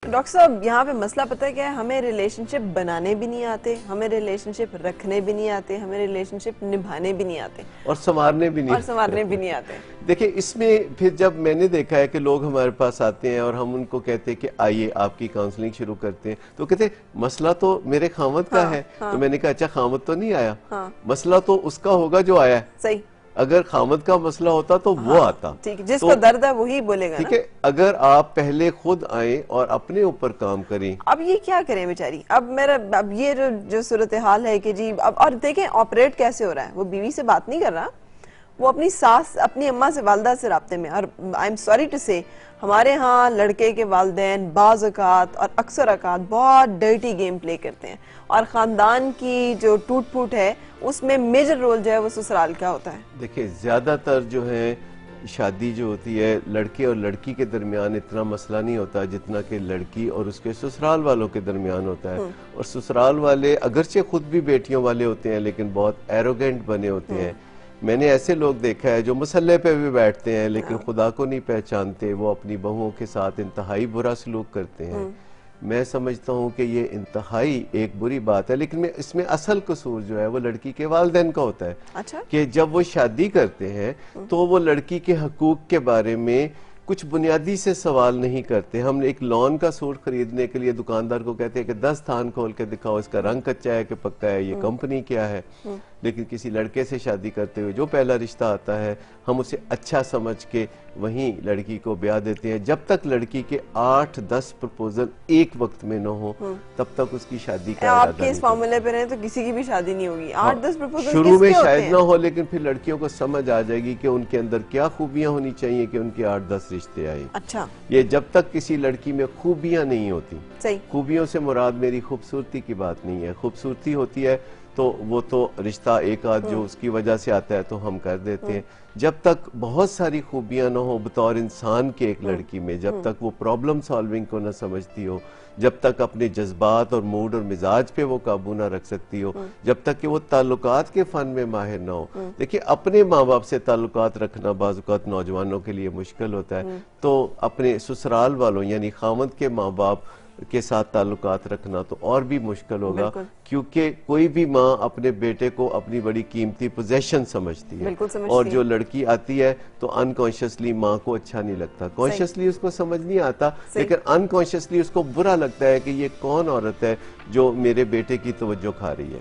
Doctor साहब यहाँ पे मसला पता है क्या है, हमें रिलेशनशिप बनाने भी नहीं आते, हमें रिलेशनशिप रखने भी नहीं आते, हमें रिलेशनशिप निभाने भी नहीं आते और संवारने भी नहीं आते। देखिए इसमें फिर जब मैंने देखा है कि लोग हमारे पास आते हैं और हम उनको कहते हैं कि आइए आपकी काउंसलिंग शुरू करते हैं, तो कहते हैं मसला तो मेरे खामद का है। तो मैंने कहा अच्छा खामद तो नहीं आया, मसला तो उसका होगा जो आया। सही, अगर खामद का मसला होता तो वो आता। ठीक, जिसको दर्द है वही बोलेगा। ठीक है, अगर आप पहले खुद आए और अपने ऊपर काम करें। अब ये क्या करें बेचारी, अब ये जो सूरत हाल है कि जी अब, और देखें ऑपरेट कैसे हो रहा है, वो बीवी से बात नहीं कर रहा, वो अपनी सास, अपनी अम्मा से, वालदा से राब्ते में। और आई एम सॉरी टू से, हमारे यहाँ लड़के के वालिदैन बाज़ औक़ात और अक्सर औक़ात बहुत डर्टी गेम प्ले करते हैं, और ख़ानदान की जो टूट फूट है उसमें मेजर रोल जो है वो ससुराल का होता है। देखिए ज़्यादातर जो है शादी जो होती है लड़के और लड़की के दरमियान इतना मसला नहीं होता जितना कि लड़की और उसके ससुराल वालों के दरमियान होता है। और ससुराल वाले अगरचे खुद भी बेटियों वाले होते हैं लेकिन बहुत एरोगेंट बने होते हैं। मैंने ऐसे लोग देखा है जो मसल्ले पे भी बैठते हैं लेकिन खुदा को नहीं पहचानते, वो अपनी बहुओं के साथ इंतहाई बुरा सलूक करते हैं। मैं समझता हूँ कि ये इंतहाई एक बुरी बात है, लेकिन इसमें असल कसूर जो है वो लड़की के वालिदैन का होता है। अच्छा? कि जब वो शादी करते हैं तो वो लड़की के हकूक के बारे में कुछ बुनियादी से सवाल नहीं करते। हम एक लॉन का सूट खरीदने के लिए दुकानदार को कहते हैं कि 10 थान खोल के दिखाओ, इसका रंग कच्चा है कि पक्का है, ये कंपनी क्या है। लेकिन किसी लड़के से शादी करते हुए जो पहला रिश्ता आता है हम उसे अच्छा समझ के वहीं लड़की को ब्याह देते हैं। जब तक लड़की के 8-10 प्रपोजल एक वक्त में न हो तब तक उसकी शादी का आपके इस फॉर्मूले पे रहे तो किसी की भी शादी नहीं होगी। 8-10 प्रपोजल शुरू में शायद ना हो, लेकिन फिर लड़कियों को समझ आ जाएगी कि उनके अंदर क्या खूबियां होनी चाहिए कि उनके 8-10 रिश्ते आए। अच्छा, ये जब तक किसी लड़की में खूबियां नहीं होती, सही, खूबियों से मुराद मेरी खूबसूरती की बात नहीं है, खूबसूरती होती है तो वो तो रिश्ता एक आध जो उसकी वजह से आता है तो हम कर देते हैं। जब तक बहुत सारी खूबियां ना हो बतौर इंसान के एक लड़की में, जब तक वो प्रॉब्लम सॉल्विंग को ना समझती हो, जब तक अपने जज्बात और मूड और मिजाज पे वो काबू ना रख सकती हो, जब तक कि वो ताल्लुकात के फन में माहिर ना हो। देखिए अपने माँ बाप से ताल्लुकात रखना बाज़ औक़ात नौजवानों के लिए मुश्किल होता है, तो अपने ससुराल वालों यानी खामद के माँ बाप के साथ ताल्लुकात रखना तो और भी मुश्किल होगा, क्योंकि कोई भी माँ अपने बेटे को अपनी बड़ी कीमती पोजेशन समझती है। और जो लड़की आती है तो अनकॉन्शियसली माँ को अच्छा नहीं लगता, कॉन्शियसली उसको समझ नहीं आता, लेकिन अनकॉन्शियसली उसको बुरा लगता है कि ये कौन औरत है जो मेरे बेटे की तवज्जो खा रही है।